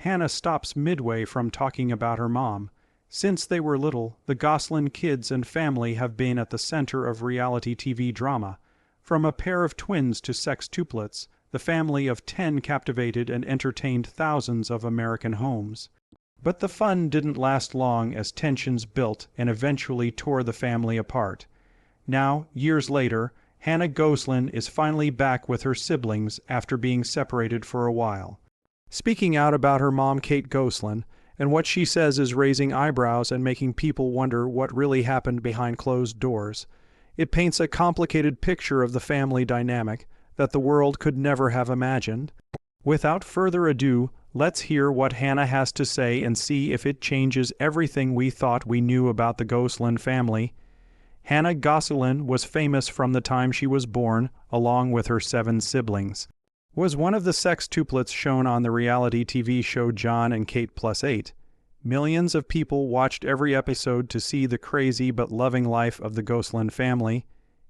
Hannah stops midway from talking about her mom. Since they were little, the Gosselin kids and family have been at the center of reality TV drama. From a pair of twins to sextuplets, the family of 10 captivated and entertained thousands of American homes. But the fun didn't last long as tensions built and eventually tore the family apart. Now, years later, Hannah Gosselin is finally back with her siblings after being separated for a while. Speaking out about her mom, Kate Gosselin, and what she says is raising eyebrows and making people wonder what really happened behind closed doors. It paints a complicated picture of the family dynamic that the world could never have imagined. Without further ado, let's hear what Hannah has to say and see if it changes everything we thought we knew about the Gosselin family. Hannah Gosselin was famous from the time she was born, along with her 7 siblings. Was one of the sextuplets shown on the reality TV show Jon and Kate Plus 8. Millions of people watched every episode to see the crazy but loving life of the Gosselin family.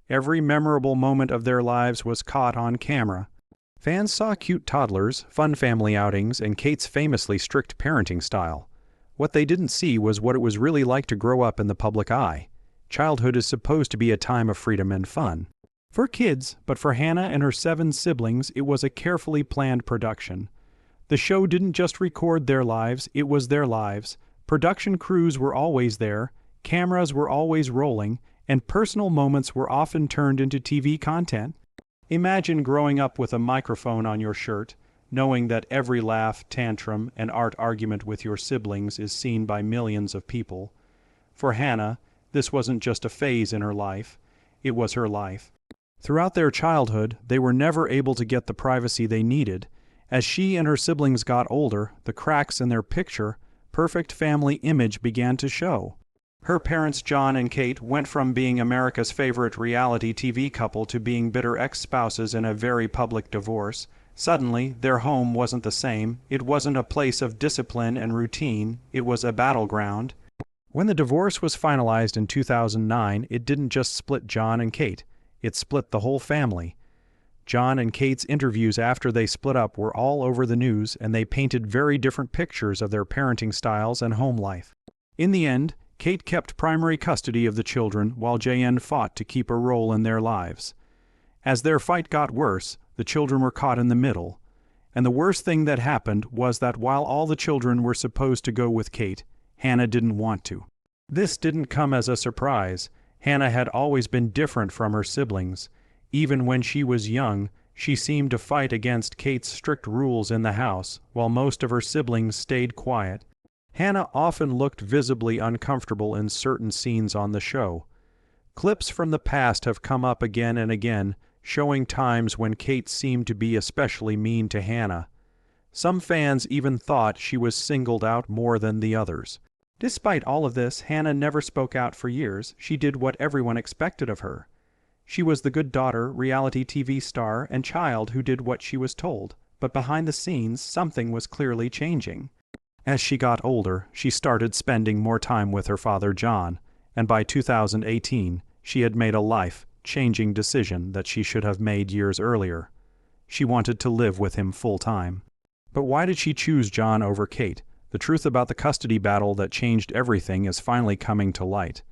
Every memorable moment of their lives was caught on camera. Fans saw cute toddlers, fun family outings, and Kate's famously strict parenting style. What they didn't see was what it was really like to grow up in the public eye. Childhood is supposed to be a time of freedom and fun. For kids, but for Hannah and her 7 siblings, it was a carefully planned production. The show didn't just record their lives, it was their lives. Production crews were always there, cameras were always rolling, and personal moments were often turned into TV content. Imagine growing up with a microphone on your shirt, knowing that every laugh, tantrum, and art argument with your siblings is seen by millions of people. For Hannah, this wasn't just a phase in her life, it was her life. Throughout their childhood, they were never able to get the privacy they needed. As she and her siblings got older, the cracks in their picture-perfect family image began to show. Her parents, Jon and Kate, went from being America's favorite reality TV couple to being bitter ex-spouses in a very public divorce. Suddenly, their home wasn't the same. It wasn't a place of discipline and routine. It was a battleground. When the divorce was finalized in 2009, it didn't just split Jon and Kate. It split the whole family. Jon and Kate's interviews after they split up were all over the news, and they painted very different pictures of their parenting styles and home life. In the end, Kate kept primary custody of the children while JN fought to keep a role in their lives. As their fight got worse, the children were caught in the middle. And the worst thing that happened was that while all the children were supposed to go with Kate, Hannah didn't want to. This didn't come as a surprise. Hannah had always been different from her siblings. Even when she was young, she seemed to fight against Kate's strict rules in the house, while most of her siblings stayed quiet. Hannah often looked visibly uncomfortable in certain scenes on the show. Clips from the past have come up again and again, showing times when Kate seemed to be especially mean to Hannah. Some fans even thought she was singled out more than the others. Despite all of this, Hannah never spoke out for years. She did what everyone expected of her. She was the good daughter, reality TV star, and child who did what she was told. But behind the scenes, something was clearly changing. As she got older, she started spending more time with her father, Jon, and by 2018, she had made a life-changing decision that she should have made years earlier. She wanted to live with him full-time. But why did she choose Jon over Kate? The truth about the custody battle that changed everything is finally coming to light.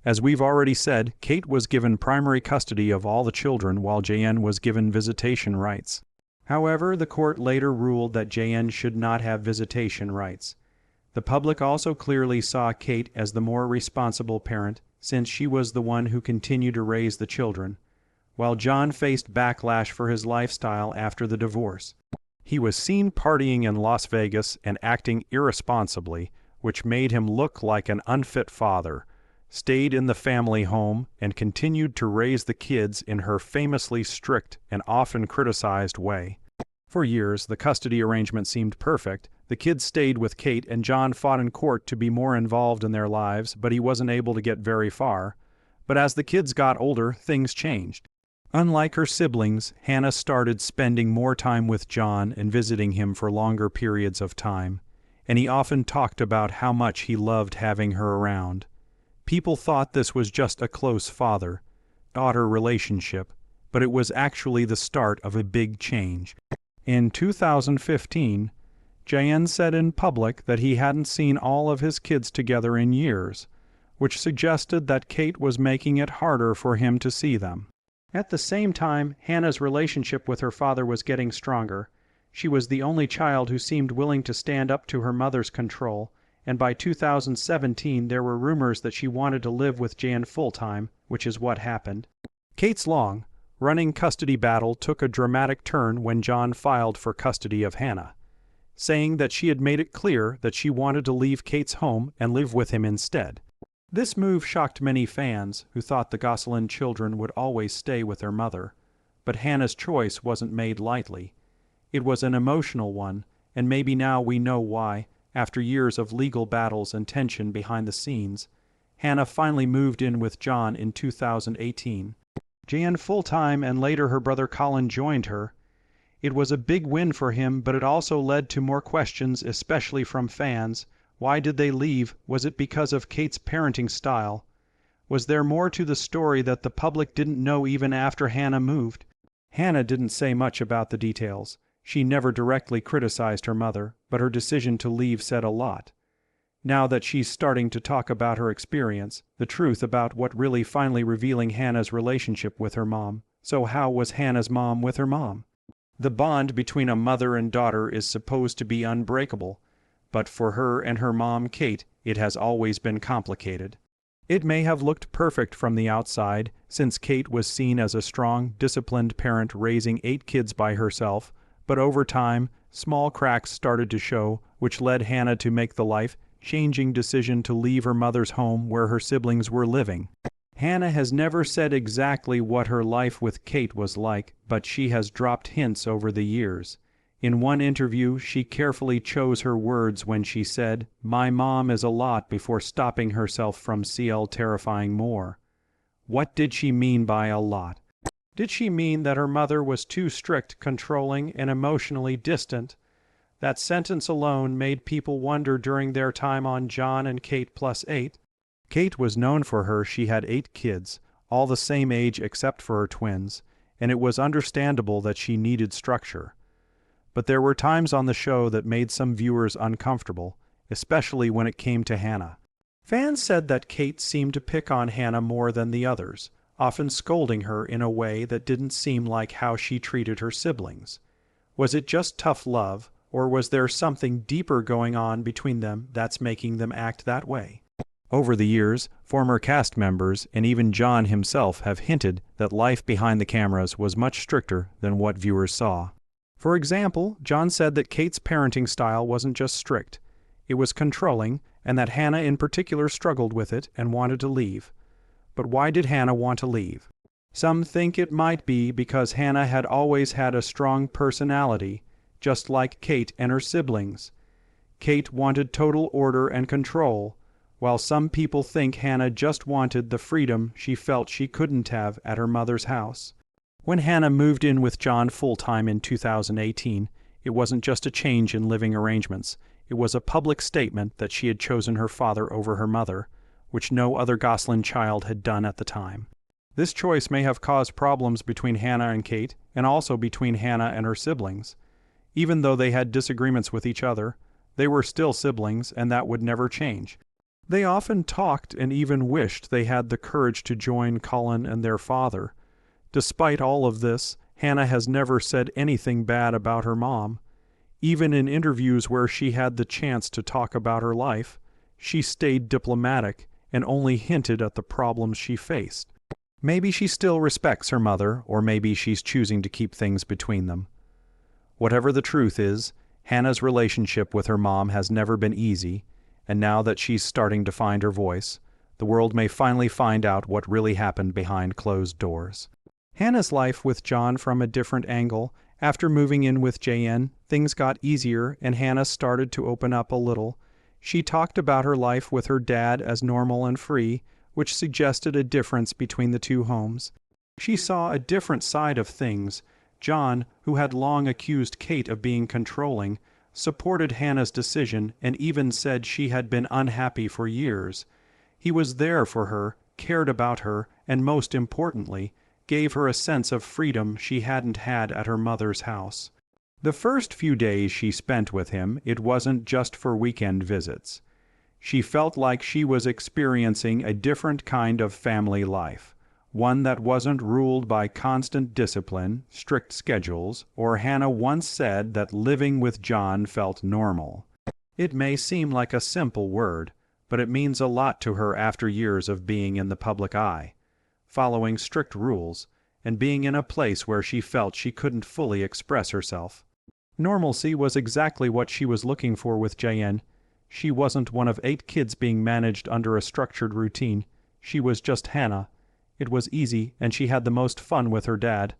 As we've already said, Kate was given primary custody of all the children while JN was given visitation rights. However, the court later ruled that JN should not have visitation rights. The public also clearly saw Kate as the more responsible parent, since she was the one who continued to raise the children, while Jon faced backlash for his lifestyle after the divorce. He was seen partying in Las Vegas and acting irresponsibly, which made him look like an unfit father, stayed in the family home, and continued to raise the kids in her famously strict and often criticized way. For years, the custody arrangement seemed perfect. The kids stayed with Kate, and Jon fought in court to be more involved in their lives, but he wasn't able to get very far. But as the kids got older, things changed. Unlike her siblings, Hannah started spending more time with Jon and visiting him for longer periods of time, and he often talked about how much he loved having her around. People thought this was just a close father-daughter relationship, but it was actually the start of a big change. In 2015, Jan said in public that he hadn't seen all of his kids together in years, which suggested that Kate was making it harder for him to see them. At the same time, Hannah's relationship with her father was getting stronger. She was the only child who seemed willing to stand up to her mother's control, and by 2017 there were rumors that she wanted to live with Jan full-time, which is what happened. Kate's long, running custody battle took a dramatic turn when Jon filed for custody of Hannah, saying that she had made it clear that she wanted to leave Kate's home and live with him instead. This move shocked many fans who thought the Gosselin children would always stay with their mother, but Hannah's choice wasn't made lightly. It was an emotional one, and maybe now we know why, after years of legal battles and tension behind the scenes, Hannah finally moved in with Jon in 2018. Jan full-time and later her brother Colin joined her. It was a big win for him, but it also led to more questions, especially from fans. Why did they leave? Was it because of Kate's parenting style? Was there more to the story that the public didn't know even after Hannah moved? Hannah didn't say much about the details. She never directly criticized her mother, but her decision to leave said a lot. Now that she's starting to talk about her experience, the truth about what really finally revealing Hannah's relationship with her mom. So how was Hannah's mom with her mom? The bond between a mother and daughter is supposed to be unbreakable, but for her and her mom, Kate, it has always been complicated. It may have looked perfect from the outside, since Kate was seen as a strong, disciplined parent raising 8 kids by herself, but over time, small cracks started to show, which led Hannah to make the life-changing decision to leave her mother's home where her siblings were living. Hannah has never said exactly what her life with Kate was like, but she has dropped hints over the years. In one interview, she carefully chose her words when she said, "My mom is a lot," before stopping herself from terrifying more. What did she mean by a lot? Did she mean that her mother was too strict, controlling, and emotionally distant? That sentence alone made people wonder during their time on Jon and Kate Plus 8. Kate was known for her. She had 8 kids, all the same age except for her twins, and it was understandable that she needed structure. But there were times on the show that made some viewers uncomfortable, especially when it came to Hannah. Fans said that Kate seemed to pick on Hannah more than the others, often scolding her in a way that didn't seem like how she treated her siblings. Was it just tough love, or was there something deeper going on between them that's making them act that way? Over the years, former cast members and even Jon himself have hinted that life behind the cameras was much stricter than what viewers saw. For example, Jon said that Kate's parenting style wasn't just strict, it was controlling, and that Hannah in particular struggled with it and wanted to leave. But why did Hannah want to leave? Some think it might be because Hannah had always had a strong personality, just like Kate and her siblings. Kate wanted total order and control, while some people think Hannah just wanted the freedom she felt she couldn't have at her mother's house. When Hannah moved in with Jon full-time in 2018, it wasn't just a change in living arrangements. It was a public statement that she had chosen her father over her mother, which no other Gosselin child had done at the time. This choice may have caused problems between Hannah and Kate, and also between Hannah and her siblings. Even though they had disagreements with each other, they were still siblings, and that would never change. They often talked and even wished they had the courage to join Colin and their father. Despite all of this, Hannah has never said anything bad about her mom. Even in interviews where she had the chance to talk about her life, she stayed diplomatic and only hinted at the problems she faced. Maybe she still respects her mother, or maybe she's choosing to keep things between them. Whatever the truth is, Hannah's relationship with her mom has never been easy, and now that she's starting to find her voice, the world may finally find out what really happened behind closed doors. Hannah's life with Jon from a different angle. After moving in with Jan, things got easier and Hannah started to open up a little. She talked about her life with her dad as normal and free, which suggested a difference between the two homes. She saw a different side of things. Jon, who had long accused Kate of being controlling, supported Hannah's decision and even said she had been unhappy for years. He was there for her, cared about her, and most importantly, gave her a sense of freedom she hadn't had at her mother's house. The first few days she spent with him, it wasn't just for weekend visits. She felt like she was experiencing a different kind of family life, one that wasn't ruled by constant discipline, strict schedules, or Hannah once said that living with Jon felt normal. It may seem like a simple word, but it means a lot to her after years of being in the public eye, following strict rules, and being in a place where she felt she couldn't fully express herself. Normalcy was exactly what she was looking for with Jayen. She wasn't one of 8 kids being managed under a structured routine. She was just Hannah. It was easy, and she had the most fun with her dad.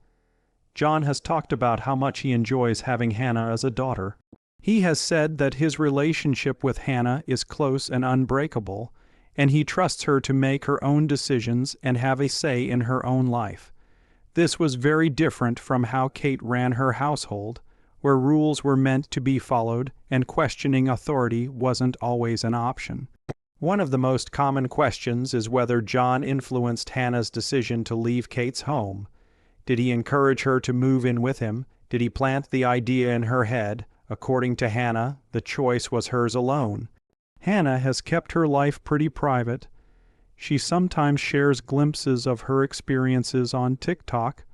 Jon has talked about how much he enjoys having Hannah as a daughter. He has said that his relationship with Hannah is close and unbreakable, and he trusts her to make her own decisions and have a say in her own life. This was very different from how Kate ran her household, where rules were meant to be followed and questioning authority wasn't always an option. One of the most common questions is whether Jon influenced Hannah's decision to leave Kate's home. Did he encourage her to move in with him? Did he plant the idea in her head? According to Hannah, the choice was hers alone. Hannah has kept her life pretty private. She sometimes shares glimpses of her experiences on TikTok,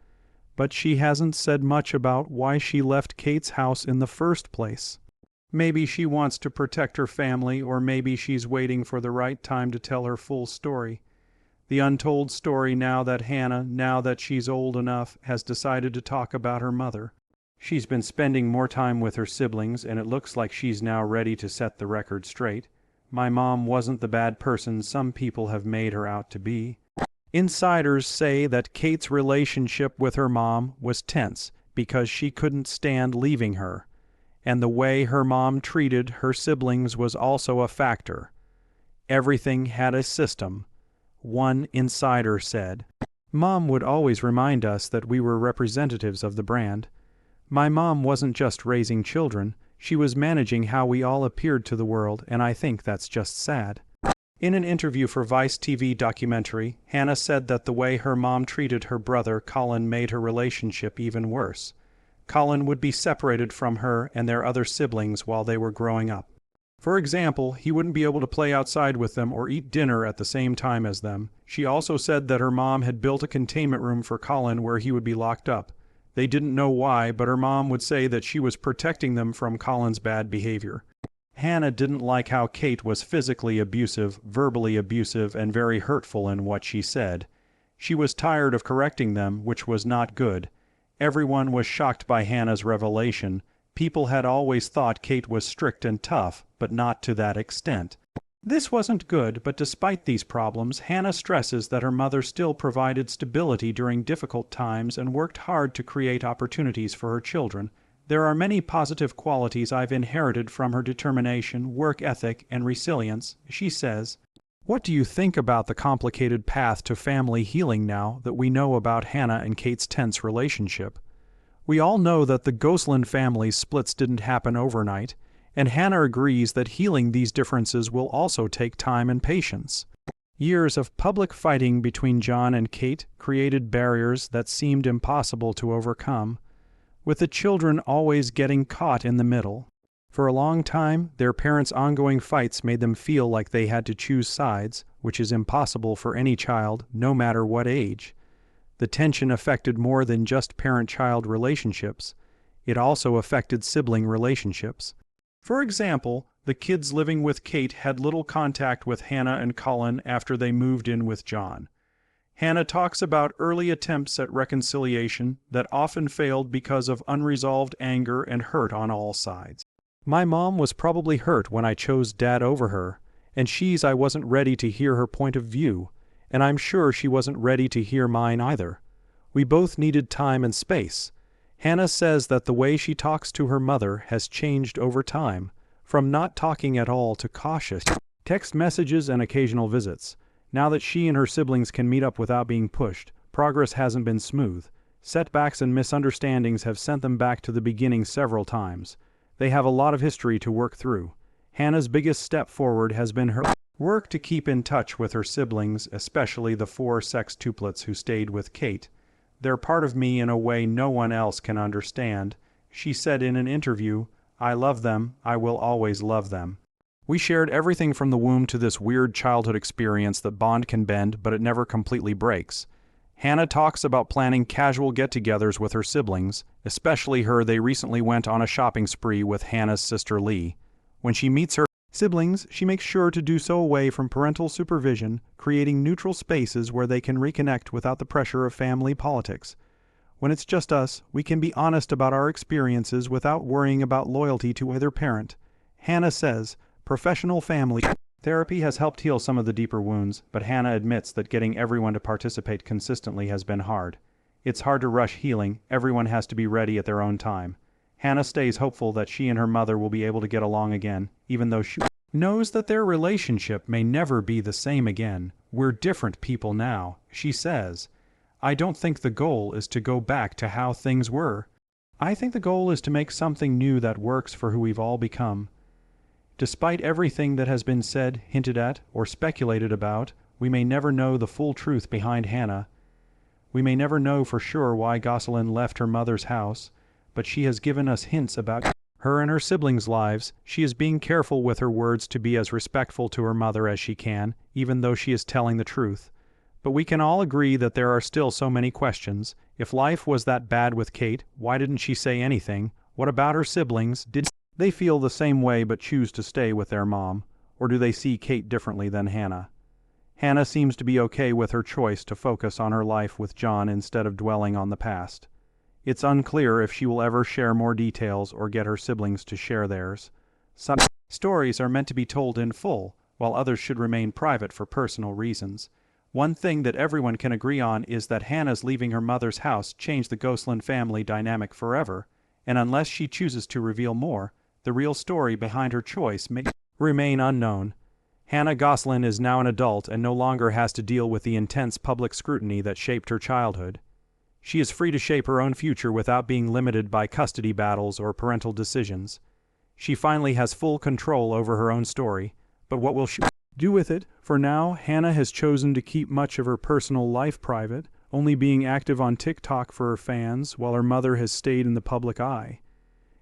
but she hasn't said much about why she left Kate's house in the first place. Maybe she wants to protect her family, or maybe she's waiting for the right time to tell her full story. The untold story now that Hannah, now that she's old enough, has decided to talk about her mother. She's been spending more time with her siblings, and it looks like she's now ready to set the record straight. My mom wasn't the bad person some people have made her out to be. Insiders say that Kate's relationship with her mom was tense because she couldn't stand leaving her, and the way her mom treated her siblings was also a factor. Everything had a system, one insider said. Mom would always remind us that we were representatives of the brand. My mom wasn't just raising children, she was managing how we all appeared to the world, and I think that's just sad. In an interview for Vice TV documentary, Hannah said that the way her mom treated her brother Colin made her relationship even worse. Colin would be separated from her and their other siblings while they were growing up. For example, he wouldn't be able to play outside with them or eat dinner at the same time as them. She also said that her mom had built a containment room for Colin where he would be locked up. They didn't know why, but her mom would say that she was protecting them from Colin's bad behavior. Hannah didn't like how Kate was physically abusive, verbally abusive, and very hurtful in what she said. She was tired of correcting them, which was not good. Everyone was shocked by Hannah's revelation. People had always thought Kate was strict and tough, but not to that extent. This wasn't good, but despite these problems, Hannah stresses that her mother still provided stability during difficult times and worked hard to create opportunities for her children. There are many positive qualities I've inherited from her determination, work ethic, and resilience, she says. What do you think about the complicated path to family healing now that we know about Hannah and Kate's tense relationship? We all know that the Gosselin family's splits didn't happen overnight, and Hannah agrees that healing these differences will also take time and patience. Years of public fighting between Jon and Kate created barriers that seemed impossible to overcome, with the children always getting caught in the middle. For a long time, their parents' ongoing fights made them feel like they had to choose sides, which is impossible for any child, no matter what age. The tension affected more than just parent-child relationships. It also affected sibling relationships. For example, the kids living with Kate had little contact with Hannah and Colin after they moved in with Jon. Hannah talks about early attempts at reconciliation that often failed because of unresolved anger and hurt on all sides. My mom was probably hurt when I chose Dad over her, and I wasn't ready to hear her point of view, and I'm sure she wasn't ready to hear mine either. We both needed time and space. Hannah says that the way she talks to her mother has changed over time, from not talking at all to cautious, text messages and occasional visits. Now that she and her siblings can meet up without being pushed, progress hasn't been smooth. Setbacks and misunderstandings have sent them back to the beginning several times. They have a lot of history to work through. Hannah's biggest step forward has been her work to keep in touch with her siblings, especially the 4 sextuplets who stayed with Kate. They're part of me in a way no one else can understand, She said in an interview, "I love them, I will always love them. We shared everything from the womb to this weird childhood experience that bond can bend, but it never completely breaks." Hannah talks about planning casual get-togethers with her siblings, especially her. They recently went on a shopping spree with Hannah's sister Lee. When she meets her siblings, she makes sure to do so away from parental supervision, creating neutral spaces where they can reconnect without the pressure of family politics. When it's just us, we can be honest about our experiences without worrying about loyalty to either parent. Hannah says, professional family therapy has helped heal some of the deeper wounds, but Hannah admits that getting everyone to participate consistently has been hard. It's hard to rush healing, everyone has to be ready at their own time. Hannah stays hopeful that she and her mother will be able to get along again, even though she knows that their relationship may never be the same again. "We're different people now," she says. "I don't think the goal is to go back to how things were. I think the goal is to make something new that works for who we've all become." Despite everything that has been said, hinted at, or speculated about, we may never know the full truth behind Hannah. We may never know for sure why Gosselin left her mother's house, but she has given us hints about her and her siblings' lives. She is being careful with her words to be as respectful to her mother as she can, even though she is telling the truth. But we can all agree that there are still so many questions. If life was that bad with Kate, why didn't she say anything? What about her siblings? Did they feel the same way but choose to stay with their mom? Or do they see Kate differently than Hannah? Hannah seems to be okay with her choice to focus on her life with Jon instead of dwelling on the past. It's unclear if she will ever share more details or get her siblings to share theirs. Some stories are meant to be told in full, while others should remain private for personal reasons. One thing that everyone can agree on is that Hannah's leaving her mother's house changed the Gosselin family dynamic forever, and unless she chooses to reveal more, the real story behind her choice may remain unknown. Hannah Gosselin is now an adult and no longer has to deal with the intense public scrutiny that shaped her childhood. She is free to shape her own future without being limited by custody battles or parental decisions. She finally has full control over her own story, but what will she do with it? For now, Hannah has chosen to keep much of her personal life private, only being active on TikTok for her fans, while her mother has stayed in the public eye.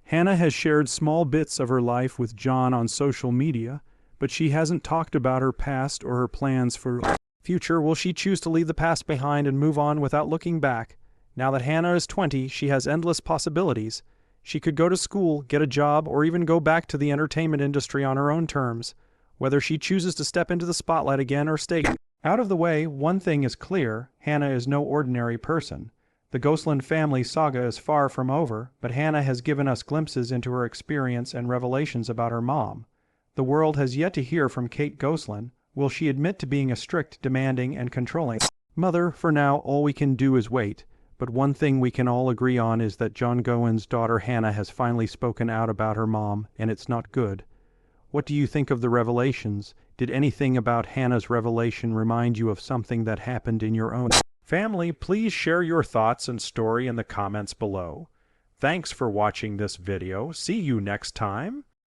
Hannah has shared small bits of her life with Jon on social media, but she hasn't talked about her past or her plans for the future. Will she choose to leave the past behind and move on without looking back? Now that Hannah is 20, she has endless possibilities. She could go to school, get a job, or even go back to the entertainment industry on her own terms. Whether she chooses to step into the spotlight again or stay out of the way, one thing is clear: Hannah is no ordinary person. The Gosselin family saga is far from over, but Hannah has given us glimpses into her experience and revelations about her mom. The world has yet to hear from Kate Gosselin. Will she admit to being a strict, demanding, and controlling mother? For now, all we can do is wait. But one thing we can all agree on is that Jon Gosellin's daughter Hannah has finally spoken out about her mom, and it's not good. What do you think of the revelations? Did anything about Hannah's revelation remind you of something that happened in your own family? Please share your thoughts and story in the comments below. Thanks for watching this video. See you next time.